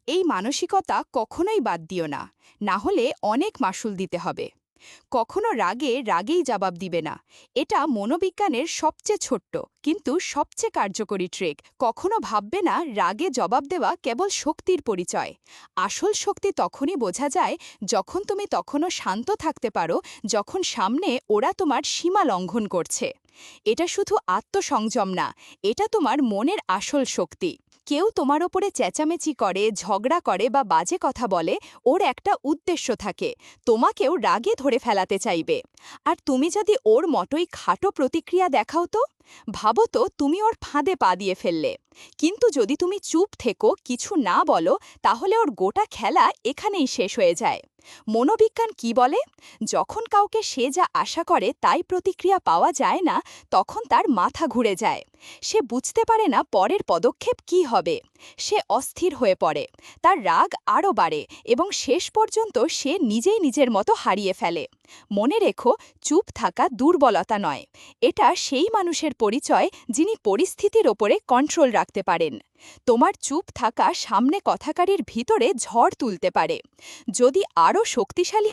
এই মানসিকতা কখনোই বাদ দিও না, না হলে অনেক মাশুল দিতে হবে। কখনো রাগে রাগেই জবাব দিবে না। এটা মনোবিজ্ঞানের সবচেয়ে ছোট্ট কিন্তু সবচেয়ে কার্যকরী ট্রিক। কখনো ভাববে না রাগে জবাব দেওয়া কেবল শক্তির পরিচয়। আসল শক্তি তখনই বোঝা যায় যখন তুমি তখনও শান্ত থাকতে পারো, যখন সামনে ওরা তোমার সীমা লঙ্ঘন করছে। এটা শুধু আত্মসংযম না, এটা তোমার মনের আসল শক্তি। কেউ তোমার ওপরে চেঁচামেচি করে, ঝগড়া করে বা বাজে কথা বলে, ওর একটা উদ্দেশ্য থাকে, তোমাকেও রাগে ধরে ফেলাতে চাইবে। আর তুমি যদি ওর মতোই খাটো প্রতিক্রিয়া দেখাও তো, ভাবো তো তুমি ওর ফাঁদে পা দিয়ে ফেললে। কিন্তু যদি তুমি চুপ থেকো, কিছু না বলো, তাহলে ওর গোটা খেলা এখানেই শেষ হয়ে যায়। মনোবিজ্ঞান কি বলে? যখন কাউকে সে যা আশা করে তাই প্রতিক্রিয়া পাওয়া যায় না, তখন তার মাথা ঘুরে যায়। সে বুঝতে পারে না পরের পদক্ষেপ কি হবে। সে অস্থির হয়ে পড়ে, তার রাগ আরও বাড়ে এবং শেষ পর্যন্ত সে নিজেই নিজের মতো হারিয়ে ফেলে। মনে রেখো, চুপ থাকা দুর্বলতা নয়, এটা সেই মানুষের পরিচয় যিনি পরিস্থিতির ওপরে কন্ট্রোল রাখতে পারেন। তোমার চুপ থাকা সামনে কথাকারীর ভিতরে ঝড় তুলতে পারে। যদি আরও শক্তিশালী